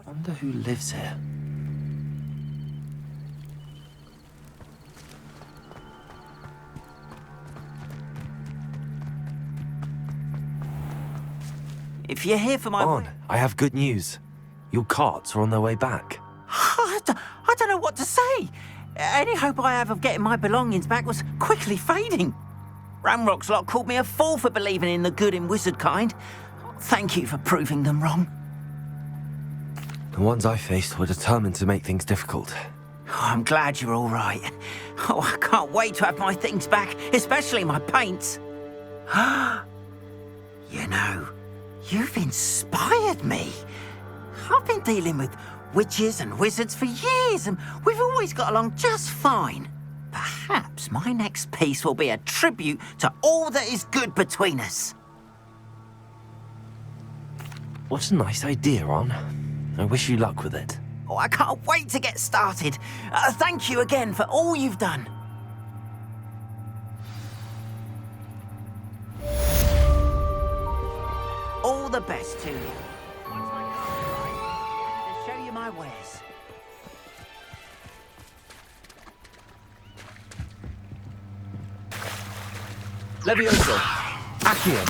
Wonder who lives here. If you're here for my... I have good news. Your carts are on their way back. I don't know what to say. Any hope I have of getting my belongings back was quickly fading. Ramrock's lot called me a fool for believing in the good in wizard kind. Thank you for proving them wrong. The ones I faced were determined to make things difficult. Oh, I'm glad you're all right. Oh, I can't wait to have my things back, especially my paints. You know, you've inspired me. I've been dealing with witches and wizards for years, and we've always got along just fine. Perhaps my next piece will be a tribute to all that is good between us. What a nice idea, Ron. I wish you luck with it. Oh, I can't wait to get started. Thank you again for all you've done. All the best to you. Once my car's arrived, to show you my wares. Levioso. Accio.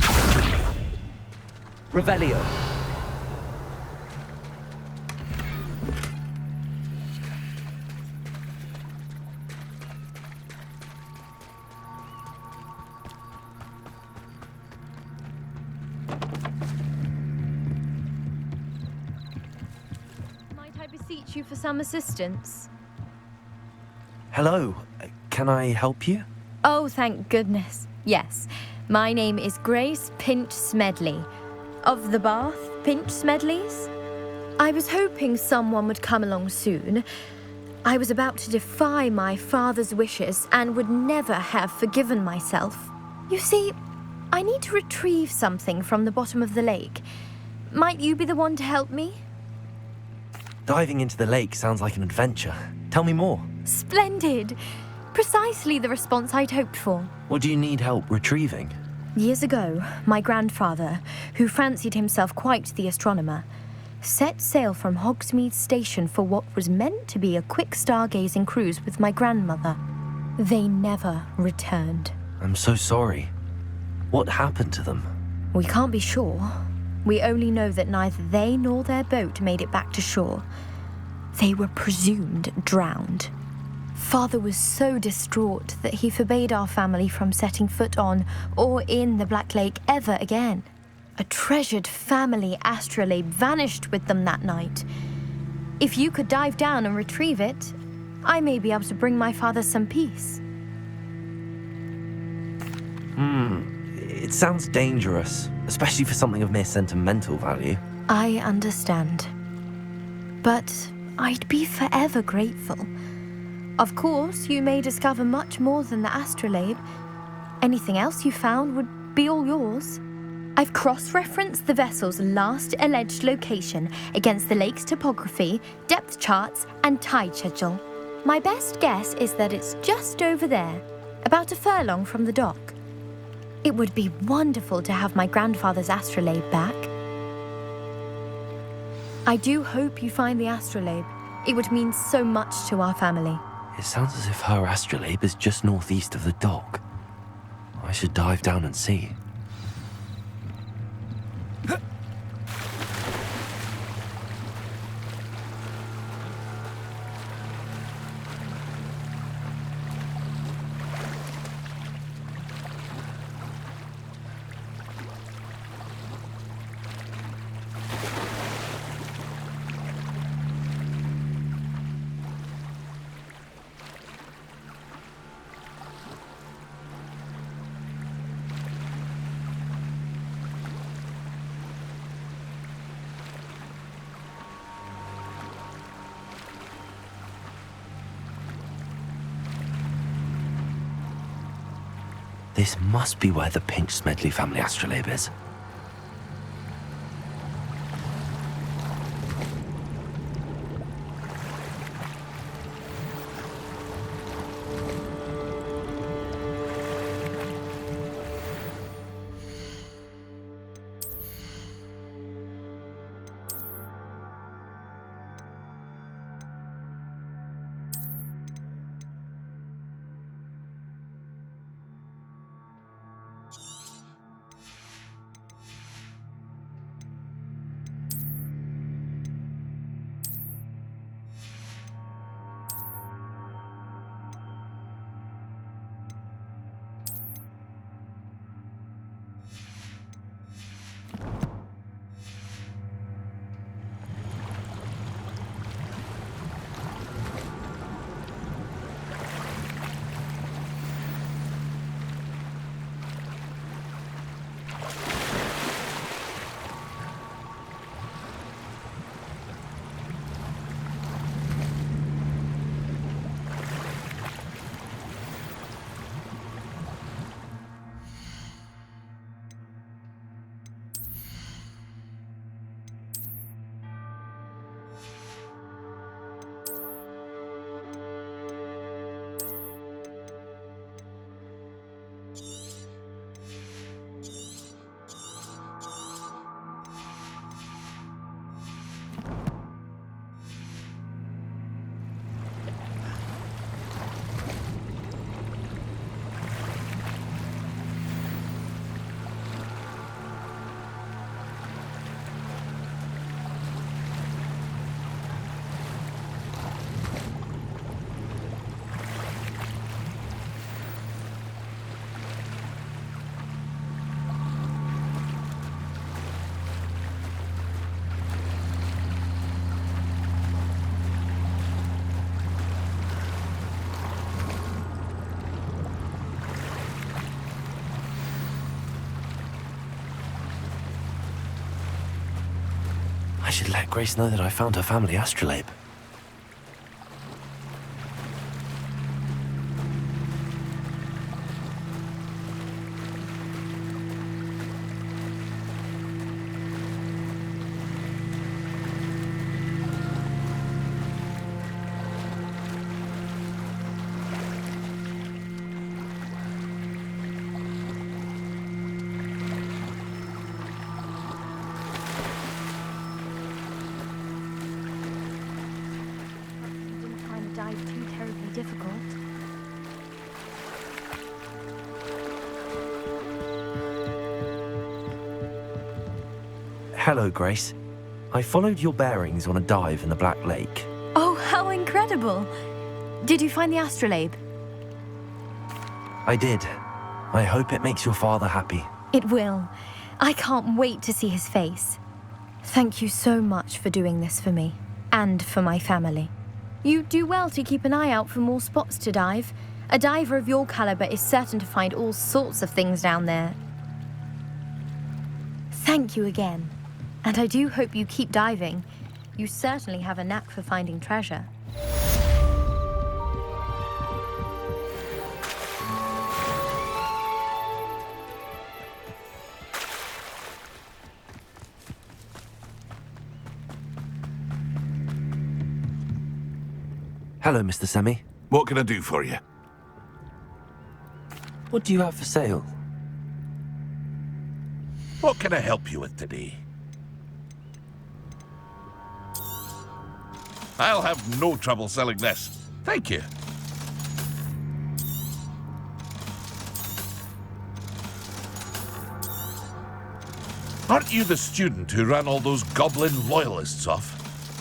Revelio. Might I beseech you for some assistance? Hello. Can I help you? Oh, thank goodness. Yes. My name is Grace Pinch Smedley. Of the Bath Pinch Smedleys? I was hoping someone would come along soon. I was about to defy my father's wishes and would never have forgiven myself. You see, I need to retrieve something from the bottom of the lake. Might you be the one to help me? Diving into the lake sounds like an adventure. Tell me more. Splendid! Precisely the response I'd hoped for. What do you need help retrieving? Years ago, my grandfather, who fancied himself quite the astronomer, set sail from Hogsmeade Station for what was meant to be a quick stargazing cruise with my grandmother. They never returned. I'm so sorry. What happened to them? We can't be sure. We only know that neither they nor their boat made it back to shore. They were presumed drowned. Father was so distraught that he forbade our family from setting foot on or in the Black Lake ever again. A treasured family astrolabe vanished with them that night. If you could dive down and retrieve it, I may be able to bring my father some peace. It sounds dangerous, especially for something of mere sentimental value. I understand. But I'd be forever grateful. Of course, you may discover much more than the astrolabe. Anything else you found would be all yours. I've cross-referenced the vessel's last alleged location against the lake's topography, depth charts, and tide schedule. My best guess is that it's just over there, about a furlong from the dock. It would be wonderful to have my grandfather's astrolabe back. I do hope you find the astrolabe. It would mean so much to our family. It sounds as if her astrolabe is just northeast of the dock. I should dive down and see. This must be where the Pinch Smedley family astrolabe is. I should let Grace know that I found her family astrolabe. Didn't find the dive too terribly difficult. Hello, Grace. I followed your bearings on a dive in the Black Lake. Oh, how incredible! Did you find the astrolabe? I did. I hope it makes your father happy. It will. I can't wait to see his face. Thank you so much for doing this for me, and for my family. You do well to keep an eye out for more spots to dive. A diver of your caliber is certain to find all sorts of things down there. Thank you again. And I do hope you keep diving. You certainly have a knack for finding treasure. Hello, Mr. Semi. What can I do for you? What do you have for sale? What can I help you with today? I'll have no trouble selling this. Thank you. Aren't you the student who ran all those goblin loyalists off?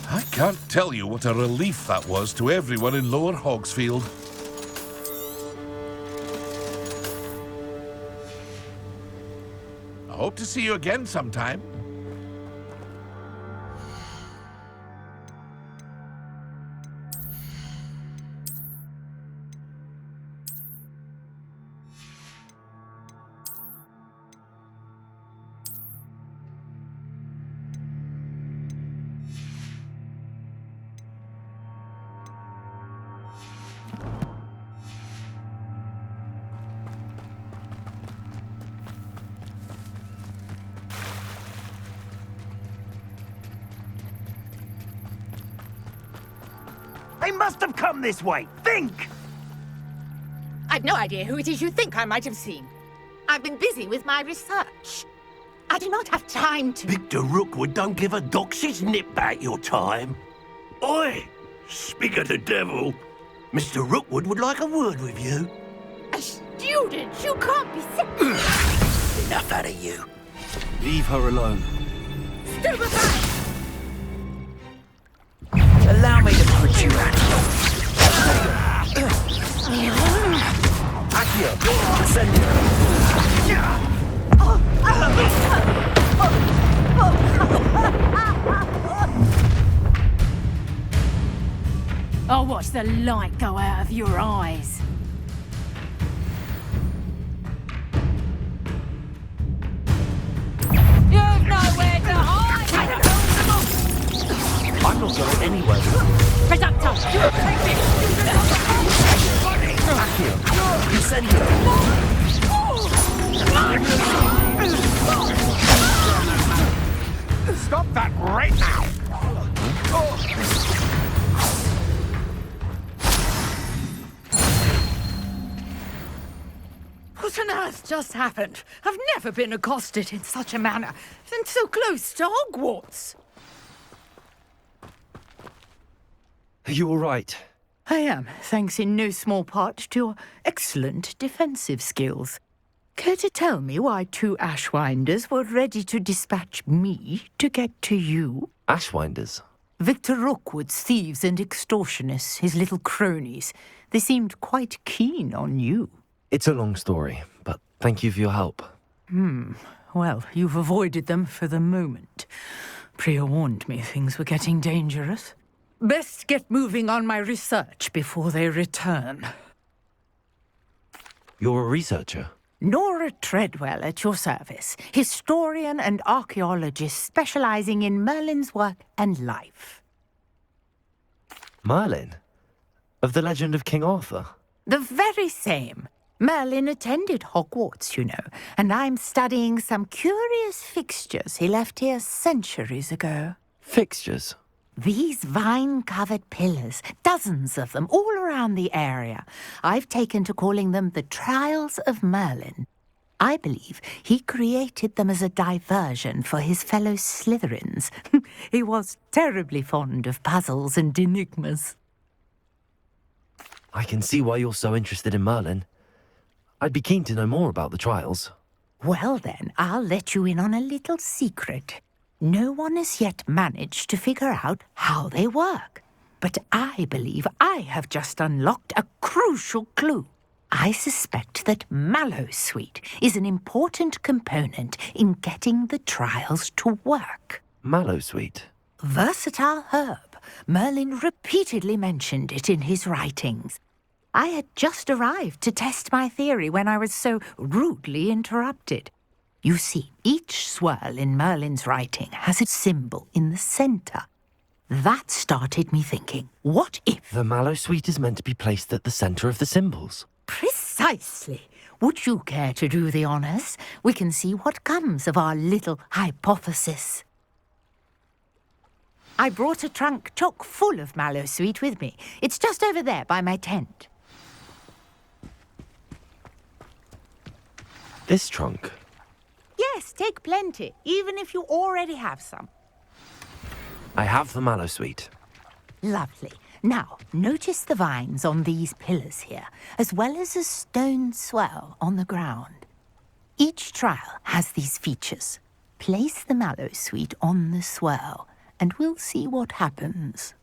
I can't tell you what a relief that was to everyone in Lower Hogsfield. I hope to see you again sometime. They must have come this way. Think! I've no idea who it is you think I might have seen. I've been busy with my research. I do not have time to... Victor Rookwood don't give a doxy's nip back your time. Oi! Speak of the devil. Mr. Rookwood would like a word with you. A student? You can't be sick. Enough out of you. Leave her alone. Stupefy! Allow me to put you out. Accio, Incendio. I'll watch the light go out of your eyes. You've nowhere to hide! I'm not going anywhere. Reducto, you'll take this! Accio, Incendio. Stop that right now! What on earth just happened? I've never been accosted in such a manner, and so close to Hogwarts. Are you all right? I am, thanks in no small part to your excellent defensive skills. Care to tell me why two Ashwinders were ready to dispatch me to get to you? Ashwinders? Victor Rookwood's thieves and extortionists, his little cronies. They seemed quite keen on you. It's a long story, but thank you for your help. Well, you've avoided them for the moment. Priya warned me things were getting dangerous. Best get moving on my research before they return. You're a researcher? Nora Treadwell at your service, historian and archaeologist specializing in Merlin's work and life. Merlin? Of the legend of King Arthur? The very same. Merlin attended Hogwarts, you know, and I'm studying some curious fixtures he left here centuries ago. Fixtures? These vine-covered pillars, dozens of them, all around the area. I've taken to calling them the Trials of Merlin. I believe he created them as a diversion for his fellow Slytherins. He was terribly fond of puzzles and enigmas. I can see why you're so interested in Merlin. I'd be keen to know more about the trials. Well then, I'll let you in on a little secret. No one has yet managed to figure out how they work. But I believe I have just unlocked a crucial clue. I suspect that Mallowsweet is an important component in getting the trials to work. Mallowsweet? Versatile herb. Merlin repeatedly mentioned it in his writings. I had just arrived to test my theory when I was so rudely interrupted. You see, each swirl in Merlin's writing has a symbol in the centre. That started me thinking, what if... The Mallowsweet is meant to be placed at the centre of the symbols. Precisely. Would you care to do the honours? We can see what comes of our little hypothesis. I brought a trunk chock full of Mallowsweet with me. It's just over there by my tent. This trunk? Yes, take plenty, even if you already have some. I have the Mallowsweet. Lovely. Now, notice the vines on these pillars here, as well as a stone swell on the ground. Each trial has these features. Place the Mallowsweet on the swell, and we'll see what happens.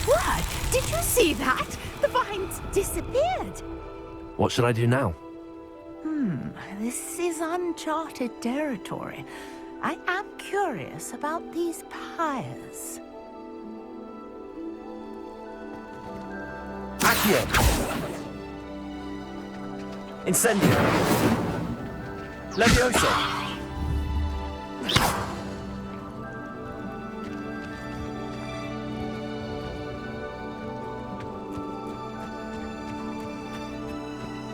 What? Did you see that? The vines disappeared. What should I do now? This is uncharted territory. I am curious about these pyres. Accio! Incendio! Levioso!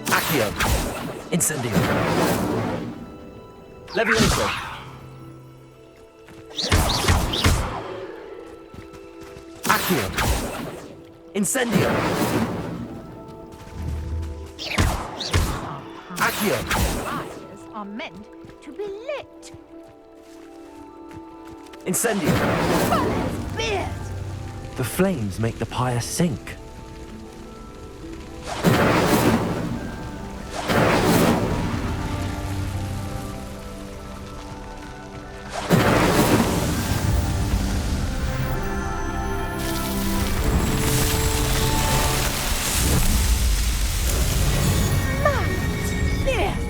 Accio! Incendio! Levioso! Accio! Incendio! Accio! Pyres are meant to be lit. Incendio! Beard! The flames make the pyre sink.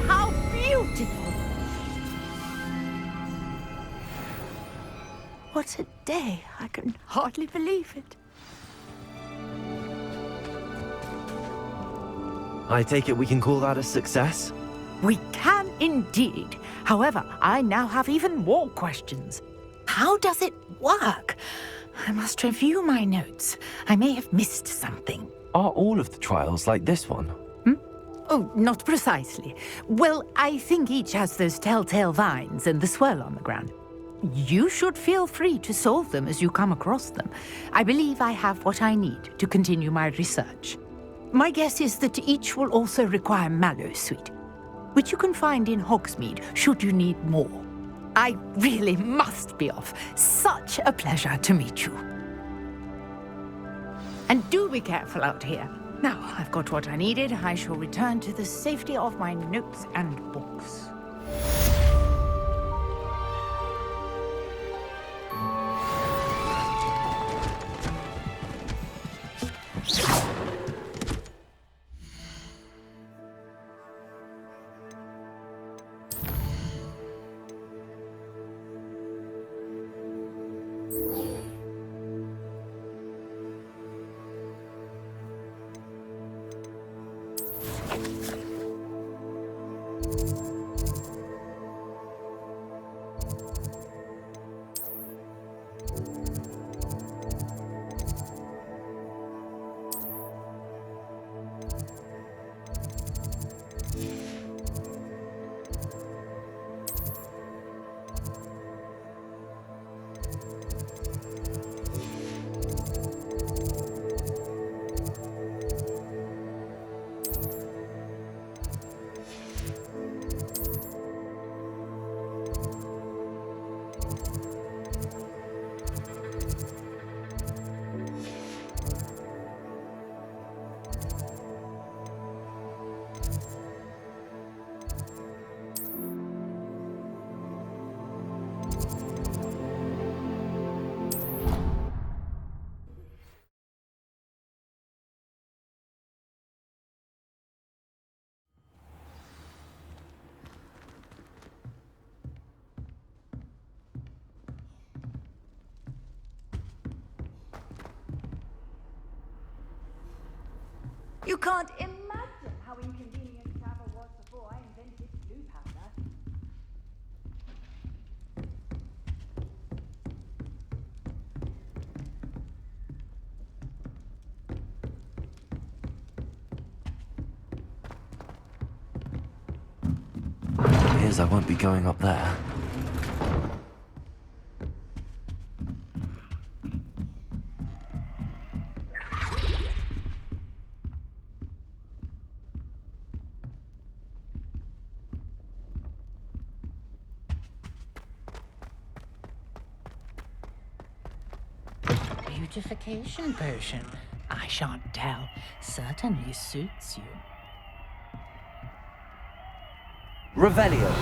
How beautiful! What a day! I can hardly believe it. I take it we can call that a success? We can indeed. However, I now have even more questions. How does it work? I must review my notes. I may have missed something. Are all of the trials like this one? Oh, not precisely. Well, I think each has those telltale vines and the swirl on the ground. You should feel free to solve them as you come across them. I believe I have what I need to continue my research. My guess is that each will also require Mallowsweet, which you can find in Hogsmeade should you need more. I really must be off. Such a pleasure to meet you. And do be careful out here. Now I've got what I needed, I shall return to the safety of my notes and books. You can't imagine how inconvenient travel was before I invented blue powder. Appears I won't be going up there. Beautification potion. I shan't tell. Certainly suits you. Revelio.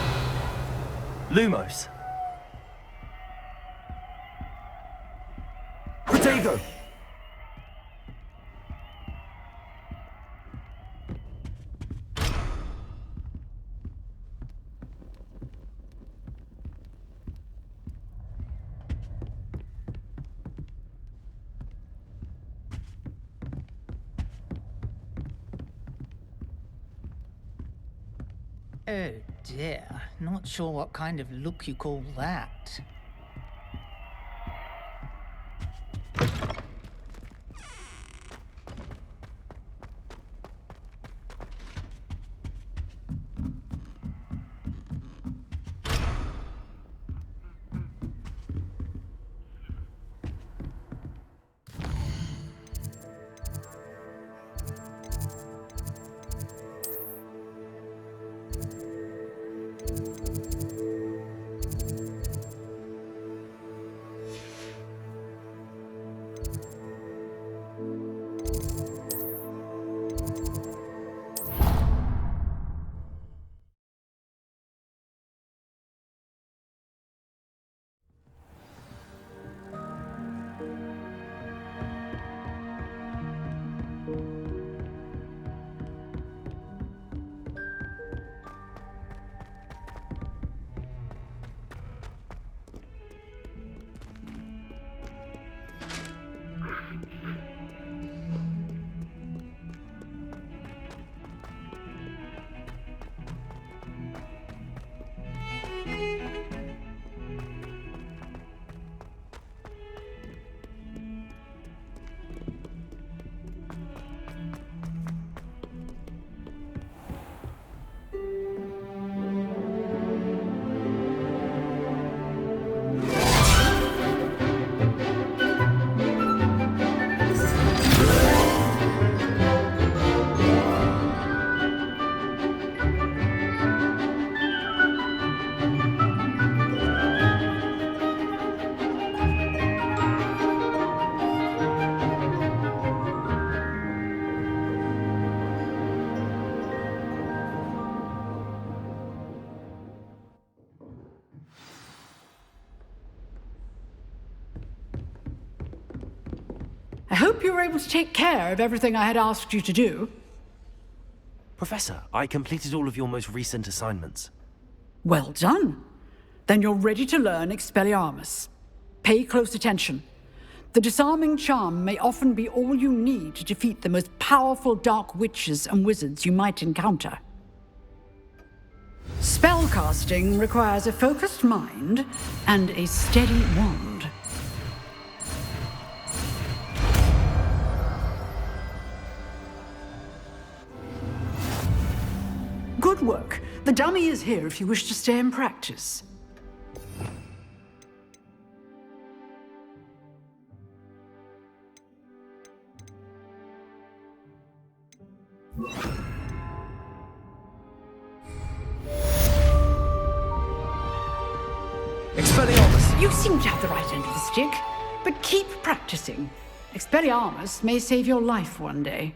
Lumos. Protego. Oh dear, not sure what kind of look you call that. I hope you were able to take care of everything I had asked you to do. Professor, I completed all of your most recent assignments. Well done. Then you're ready to learn Expelliarmus. Pay close attention. The disarming charm may often be all you need to defeat the most powerful dark witches and wizards you might encounter. Spellcasting requires a focused mind and a steady wand. Good work. The dummy is here if you wish to stay and practice. Expelliarmus! You seem to have the right end of the stick, but keep practicing. Expelliarmus may save your life one day.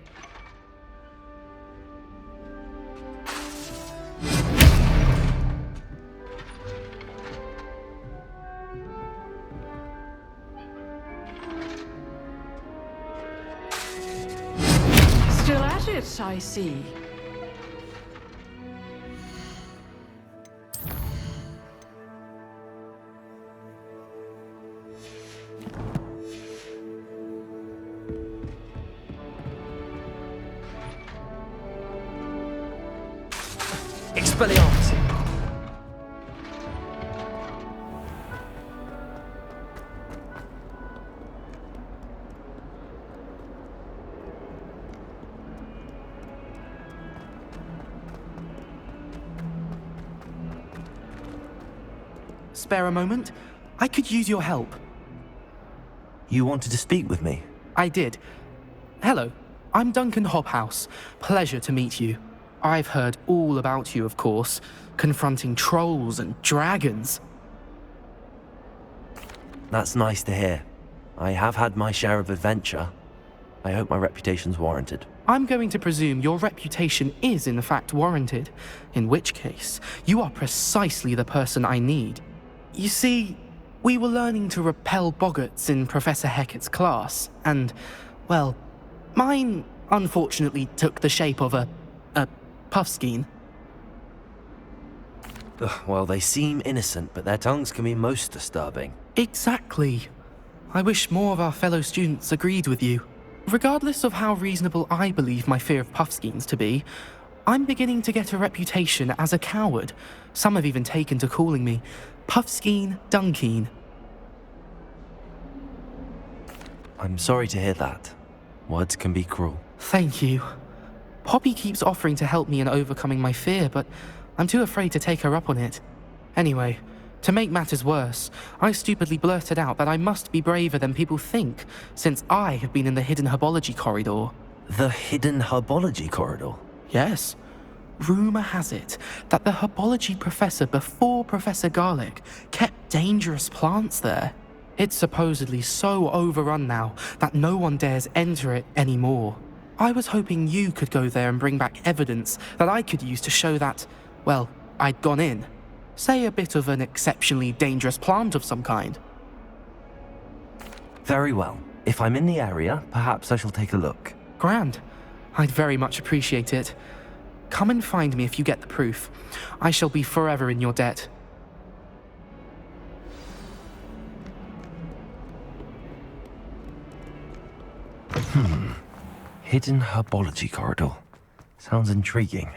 Still at it, I see. Expelliarmus! Spare a moment? I could use your help. You wanted to speak with me? I did. Hello, I'm Duncan Hobhouse. Pleasure to meet you. I've heard all about you, of course, confronting trolls and dragons. That's nice to hear. I have had my share of adventure. I hope my reputation's warranted. I'm going to presume your reputation is in fact warranted, in which case, you are precisely the person I need. You see, we were learning to repel boggarts in Professor Hecat's class, and, well, mine unfortunately took the shape of a puffskein. Well, they seem innocent, but their tongues can be most disturbing. Exactly. I wish more of our fellow students agreed with you. Regardless of how reasonable I believe my fear of puffskeins to be, I'm beginning to get a reputation as a coward. Some have even taken to calling me Puffskeen Dunkeen. I'm sorry to hear that. Words can be cruel. Thank you. Poppy keeps offering to help me in overcoming my fear, but I'm too afraid to take her up on it. Anyway, to make matters worse, I stupidly blurted out that I must be braver than people think, since I have been in the hidden herbology corridor. The hidden herbology corridor? Yes. Rumour has it that the herbology professor before Professor Garlic kept dangerous plants there. It's supposedly so overrun now that no one dares enter it anymore. I was hoping you could go there and bring back evidence that I could use to show that, well, I'd gone in. Say a bit of an exceptionally dangerous plant of some kind. Very well. If I'm in the area, perhaps I shall take a look. Grand. I'd very much appreciate it. Come and find me if you get the proof. I shall be forever in your debt. Hidden herbology corridor. Sounds intriguing.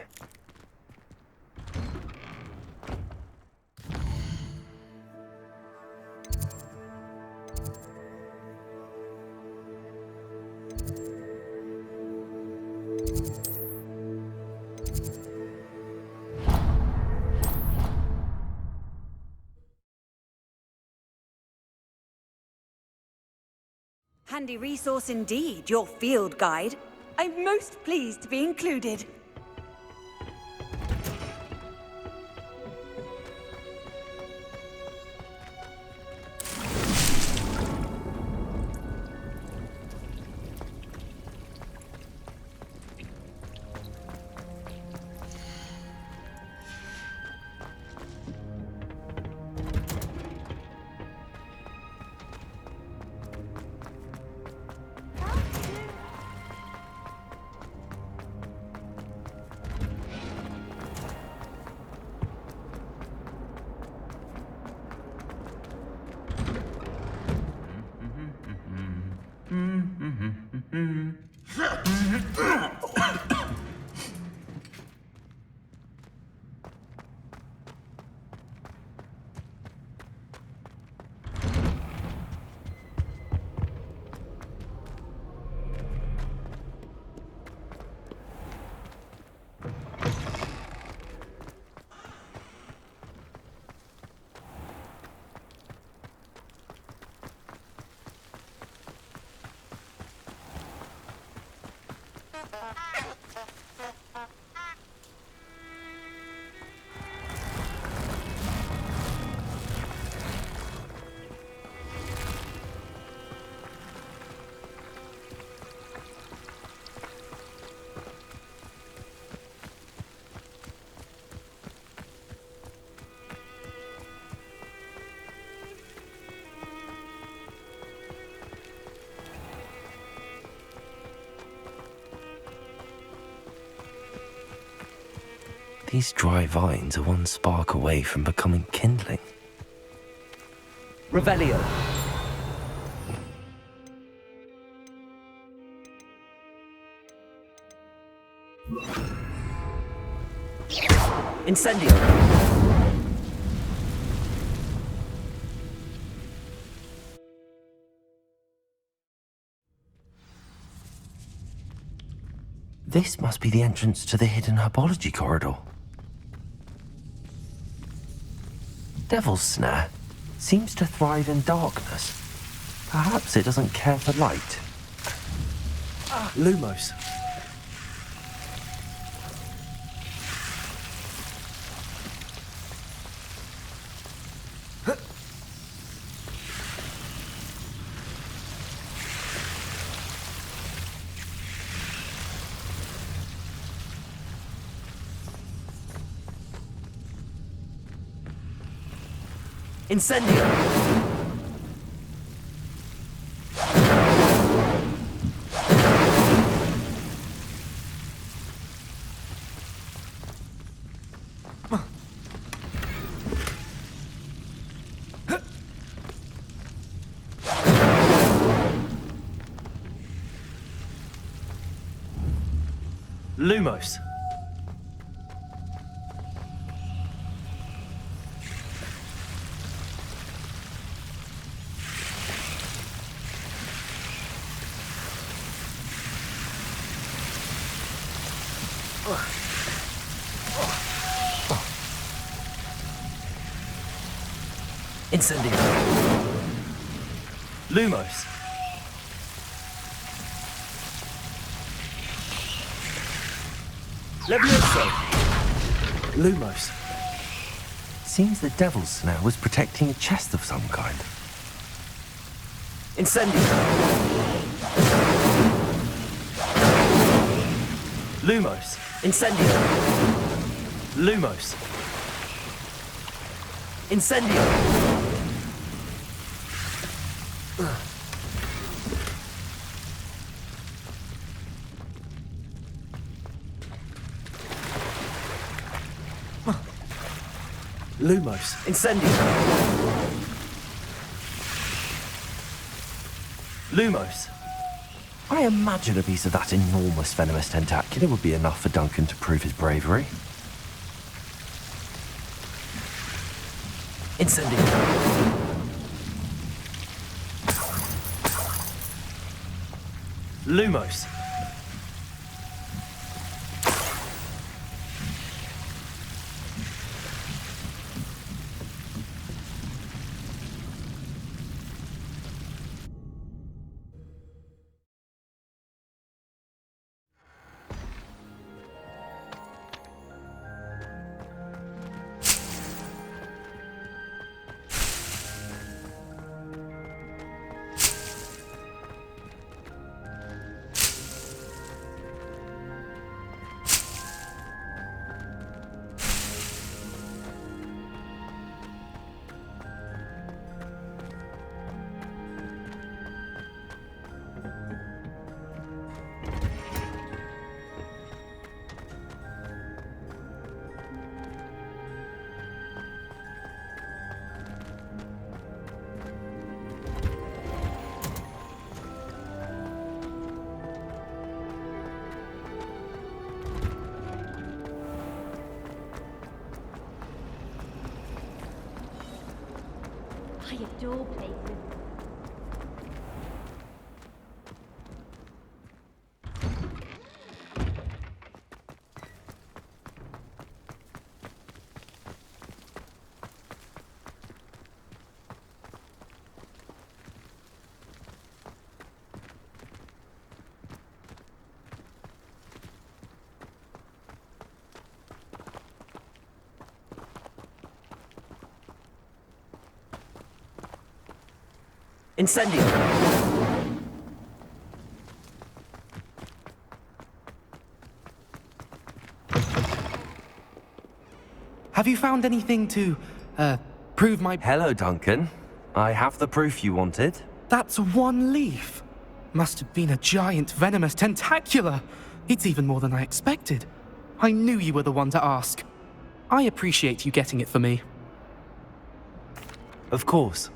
Handy resource indeed, your field guide. I'm most pleased to be included. These dry vines are one spark away from becoming kindling. Revelio. Incendio. This must be the entrance to the hidden herbology corridor. Devil's Snare seems to thrive in darkness. Perhaps it doesn't care for light. Lumos. Incendio. Lumos. Incendio. Lumos. Levioso. Lumos. Seems the Devil's Snare was protecting a chest of some kind. Incendio. Lumos. Incendio. Lumos. Incendio. Lumos. Incendio. Lumos. I imagine a piece of that enormous venomous tentacular would be enough for Duncan to prove his bravery. Incendio. Lumos. I adore places. Incendio! Have you found anything to, prove my... Hello, Duncan. I have the proof you wanted. That's one leaf. Must have been a giant venomous tentacula. It's even more than I expected. I knew you were the one to ask. I appreciate you getting it for me. Of course.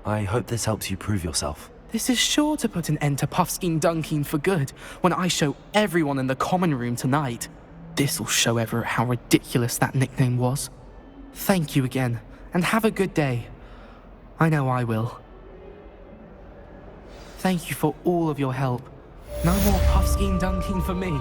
I hope this helps you prove yourself. This is sure to put an end to Puffskein Dunkeen for good when I show everyone in the common room tonight. This'll show Everett how ridiculous that nickname was. Thank you again, and have a good day. I know I will. Thank you for all of your help. No more Puffskein Dunkeen for me.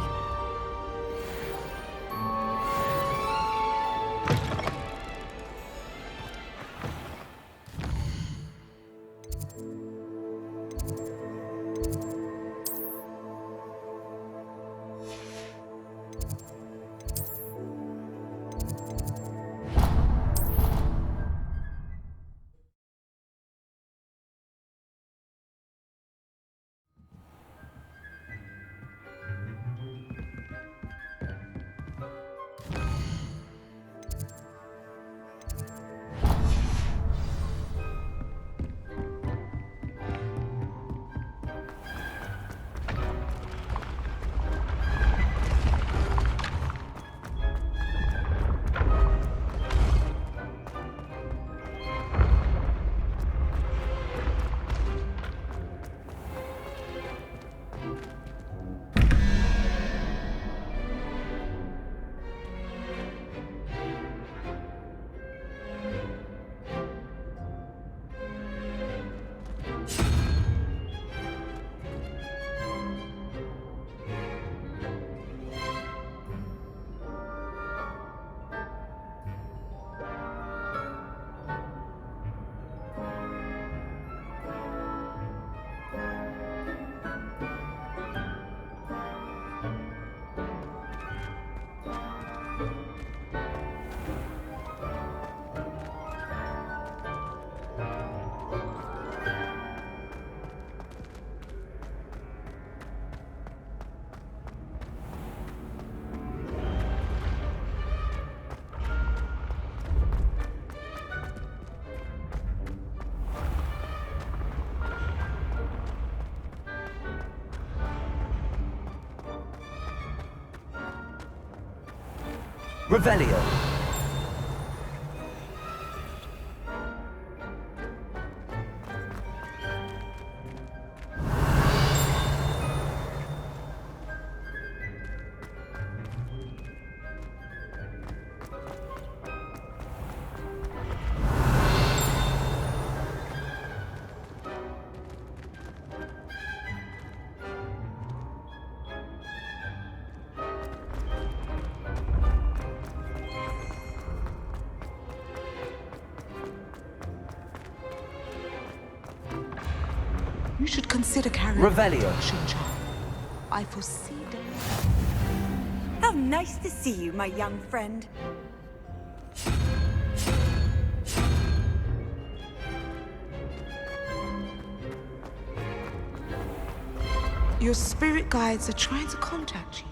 Revelio. You should consider carrying Revelio. Charm. I foresee danger. How nice to see you, my young friend. Your spirit guides are trying to contact you.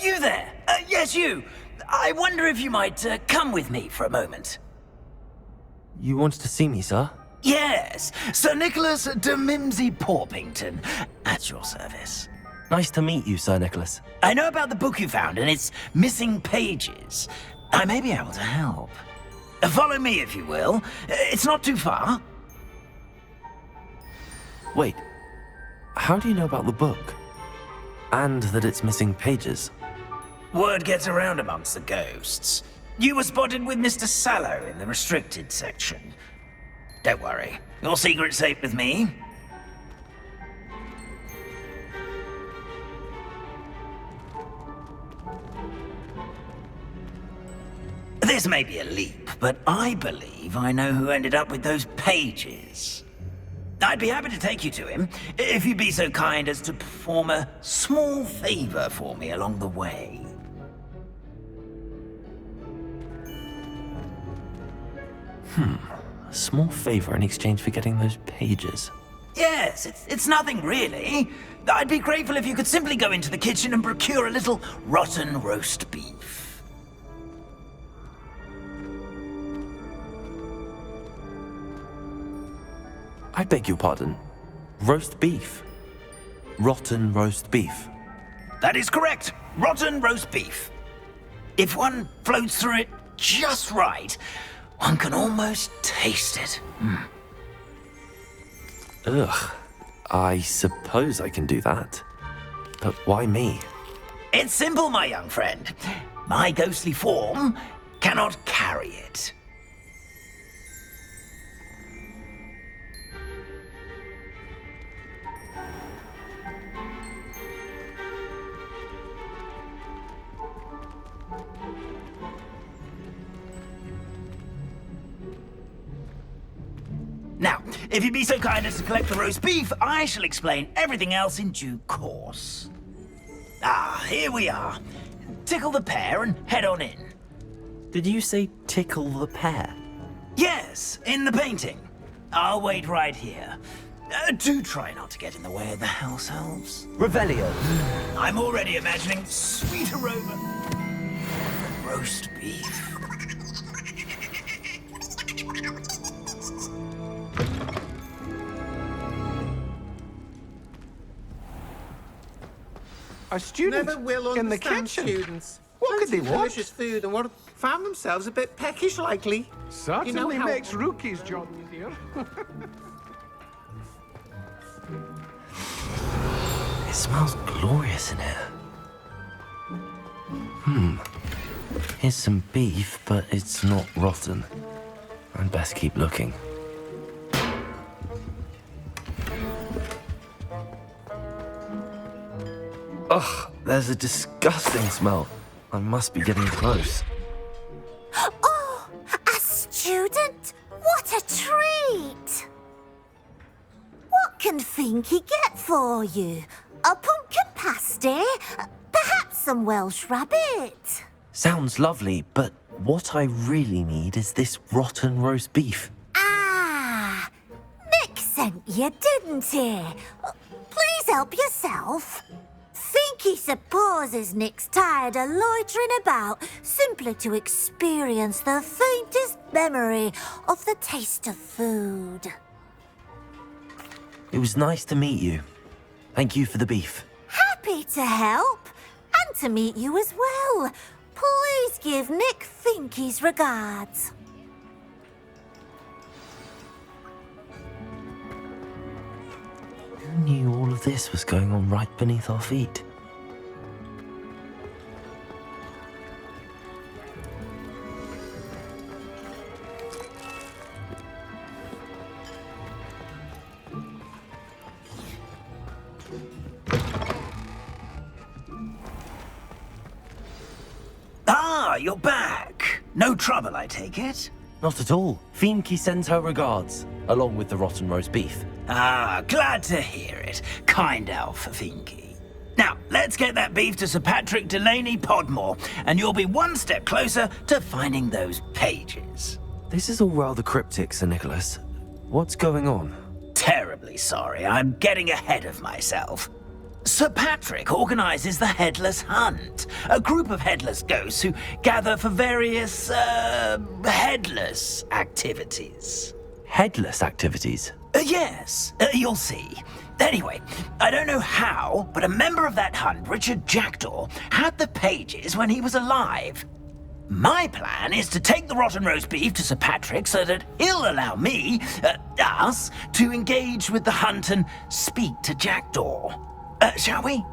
You there? Yes, you. I wonder if you might come with me for a moment. You wanted to see me, sir? Yes, Sir Nicholas de Mimsy Porpington, at your service. Nice to meet you, Sir Nicholas. I know about the book you found and its missing pages. I may be able to help. Follow me, if you will. It's not too far. Wait, how do you know about the book? And that it's missing pages? Word gets around amongst the ghosts. You were spotted with Mr. Sallow in the restricted section. Don't worry, your secret's safe with me. This may be a leap, but I believe I know who ended up with those pages. I'd be happy to take you to him, if you'd be so kind as to perform a small favor for me along the way. A small favor in exchange for getting those pages. Yes, it's nothing really. I'd be grateful if you could simply go into the kitchen and procure a little rotten roast beef. I beg your pardon. Roast beef. Rotten roast beef. That is correct. Rotten roast beef. If one floats through it just right, one can almost taste it. Ugh. I suppose I can do that. But why me? It's simple, my young friend. My ghostly form cannot carry it. Now, if you'd be so kind as to collect the roast beef, I shall explain everything else in due course. Ah, here we are. Tickle the pear and head on in. Did you say tickle the pear? Yes, in the painting. I'll wait right here. Do try not to get in the way of the house elves. Revelio. I'm already imagining sweet aroma. Roast beef. A student Never will in the understand kitchen. students. What could they Plenty of want? delicious food and what found themselves a bit peckish lately. Certainly You know how- makes rookies, John, dear. It smells glorious in here. Here's some beef, but it's not rotten. I'd best keep looking. Ugh, there's a disgusting smell. I must be getting close. Oh, a student? What a treat! What can Finky get for you? A pumpkin pasty? Perhaps some Welsh rabbit? Sounds lovely, but what I really need is this rotten roast beef. Ah, Nick sent you, didn't he? Please help yourself. Finky supposes Nick's tired of loitering about simply to experience the faintest memory of the taste of food. It was nice to meet you. Thank you for the beef. Happy to help, and to meet you as well. Please give Nick Finky's regards. Who knew all of this was going on right beneath our feet? Ah, you're back. No trouble, I take it? Not at all. Fienke sends her regards, along with the rotten roast beef. Ah, glad to hear it. Kind elf, Finky. Now, let's get that beef to Sir Patrick Delaney Podmore, and you'll be one step closer to finding those pages. This is all rather cryptic, Sir Nicholas. What's going on? Terribly sorry, I'm getting ahead of myself. Sir Patrick organizes the Headless Hunt, a group of headless ghosts who gather for various, headless activities. Headless activities? Yes, you'll see. Anyway, I don't know how, but a member of that hunt, Richard Jackdaw, had the pages when he was alive. My plan is to take the rotten roast beef to Sir Patrick so that he'll allow me, us, to engage with the hunt and speak to Jackdaw. Shall we?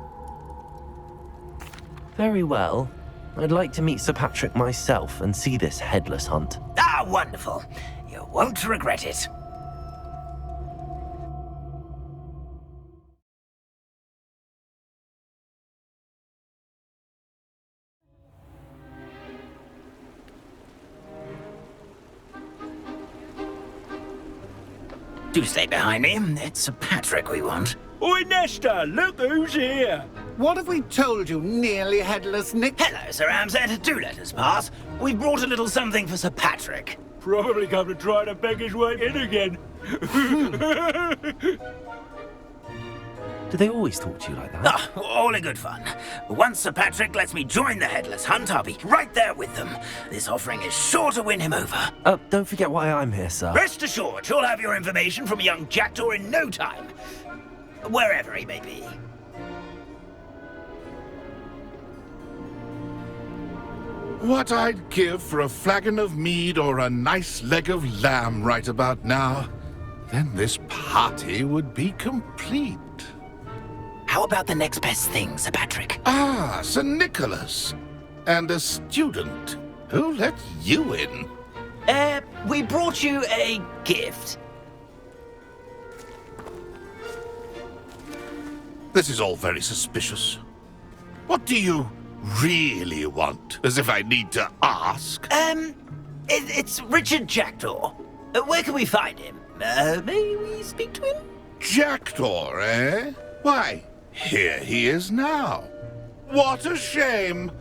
Very well. I'd like to meet Sir Patrick myself and see this headless hunt. Ah, wonderful. You won't regret it. Do stay behind me. It's Sir Patrick we want. Oi, Nesta, look who's here. What have we told you, nearly headless Nick? Hello, Sir Ramsed. Do let us pass. We've brought a little something for Sir Patrick. Probably come to try to beg his way in again. Do they always talk to you like that? Ah, all in good fun. Once Sir Patrick lets me join the headless hunt, I'll be right there with them. This offering is sure to win him over. Don't forget why I'm here, sir. Rest assured, you'll have your information from young Jackdaw in no time. Wherever he may be. What I'd give for a flagon of mead or a nice leg of lamb right about now. Then this party would be complete. How about the next best thing, Sir Patrick? Ah, Sir Nicholas. And a student. Who let you in? We brought you a gift. This is all very suspicious. What do you really want? As if I need to ask. It's Richard Jackdaw. Where can we find him? May we speak to him? Jackdaw, eh? Why, here he is now. What a shame.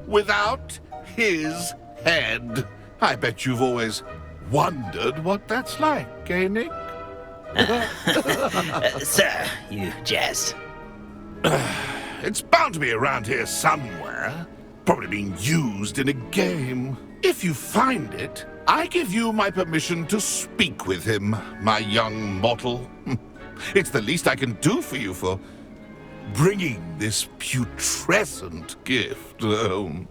Without his head. I bet you've always wondered what that's like, eh, Nick? Sir, you jest. It's bound to be around here somewhere. Probably being used in a game. If you find it, I give you my permission to speak with him, my young mortal. It's the least I can do for you for bringing this putrescent gift home.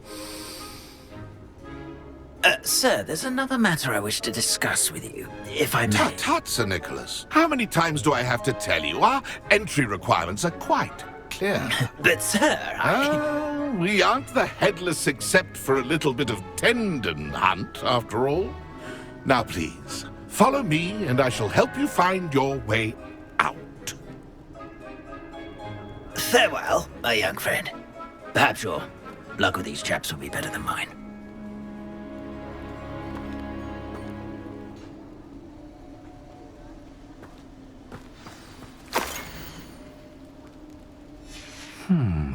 Sir, there's another matter I wish to discuss with you, if I may. Tut, Sir Nicholas. How many times do I have to tell you? Our entry requirements are quite clear. But, sir, we aren't the headless except for a little bit of tendon hunt, after all. Now, please, follow me, and I shall help you find your way out. Farewell, my young friend. Perhaps your luck with these chaps will be better than mine.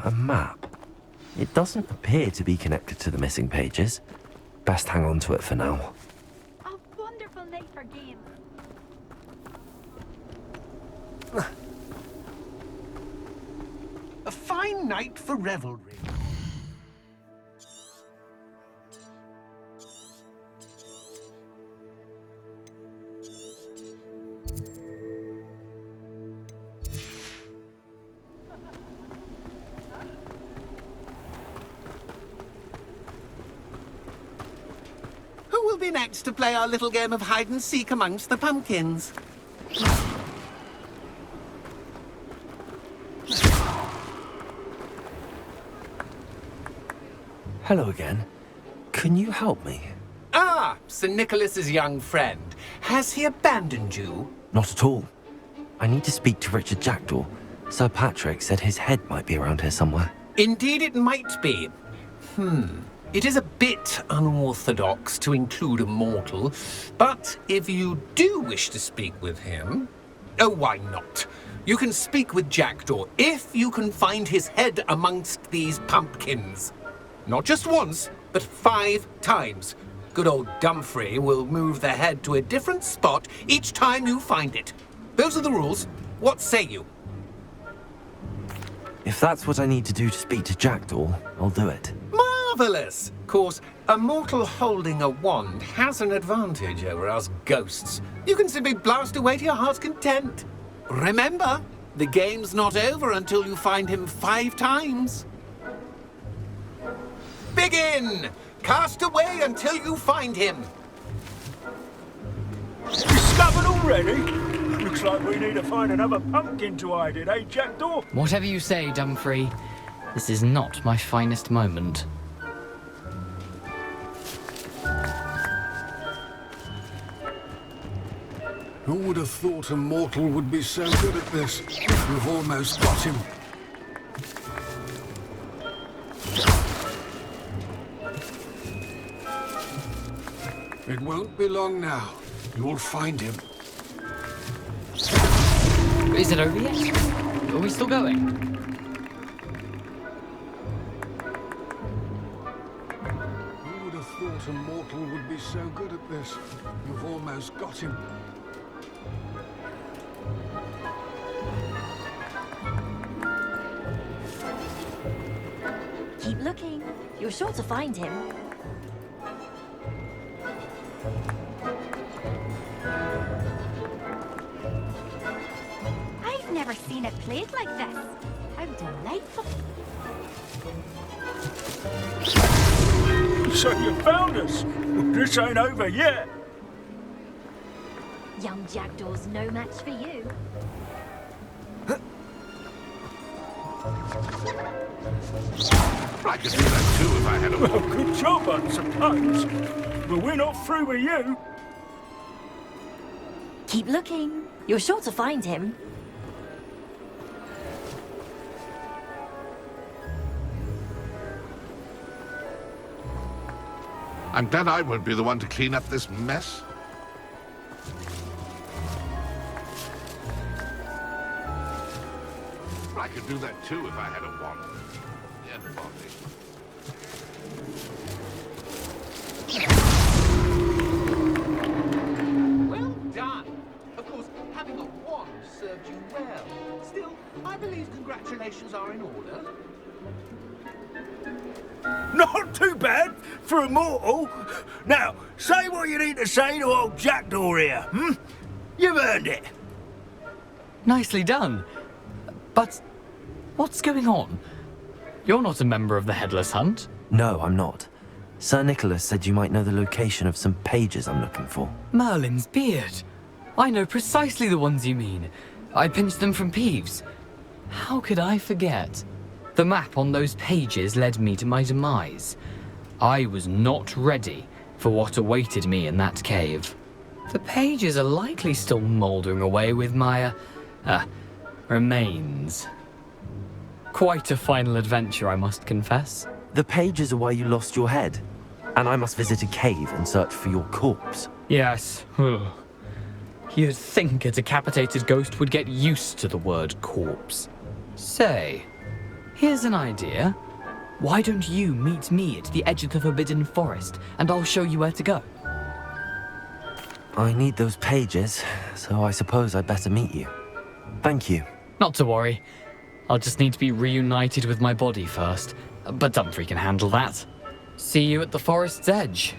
A map. It doesn't appear to be connected to the missing pages. Best hang on to it for now. A wonderful night for games. A fine night for revelry. Who will be next to play our little game of hide-and-seek amongst the pumpkins? Hello again. Can you help me? Ah, Sir Nicholas's young friend. Has he abandoned you? Not at all. I need to speak to Richard Jackdaw. Sir Patrick said his head might be around here somewhere. Indeed it might be. It is a bit unorthodox to include a mortal, but if you do wish to speak with him... Oh, why not? You can speak with Jackdaw if you can find his head amongst these pumpkins. Not just once, but 5 times. Good old Dumfrey will move the head to a different spot each time you find it. Those are the rules. What say you? If that's what I need to do to speak to Jackdaw, I'll do it. Marvellous! Of course, a mortal holding a wand has an advantage over us ghosts. You can simply blast away to your heart's content. Remember, the game's not over until you find him 5 times. Big Begin! Cast away until you find him. Discovered already? Looks like we need to find another pumpkin to hide in, eh, Jackdaw? Whatever you say, Dumfrey. This is not my finest moment. Who would have thought a mortal would be so good at this? We've almost got him. It won't be long now. You'll find him. Is it over yet? Are we still going? Who would have thought a mortal would be so good at this? You've almost got him. Keep looking. You're sure to find him. I've never seen it played like this. How delightful. So you found us. This ain't over yet. Young Jackdaw's no match for you. I could do that too if I had a Well, good job, I suppose. But we're not through with you. Keep looking. You're sure to find him. I'm glad I won't be the one to clean up this mess. I could do that too if I had a wand. And body. Well done. Of course, having a wand served you well. Still, I believe congratulations are in order. Not too bad for a mortal. Now, say what you need to say to old Jackdaw here, hmm? You've earned it. Nicely done. But what's going on? You're not a member of the Headless Hunt. No, I'm not. Sir Nicholas said you might know the location of some pages I'm looking for. Merlin's beard. I know precisely the ones you mean. I pinched them from Peeves. How could I forget? The map on those pages led me to my demise. I was not ready for what awaited me in that cave. The pages are likely still mouldering away with my, remains. Quite a final adventure, I must confess. The pages are where you lost your head, and I must visit a cave and search for your corpse. Yes. You'd think a decapitated ghost would get used to the word corpse. Say, here's an idea. Why don't you meet me at the edge of the Forbidden Forest, and I'll show you where to go? I need those pages, so I suppose I'd better meet you. Thank you. Not to worry. I'll just need to be reunited with my body first. But Dumfrey can handle that. See you at the forest's edge.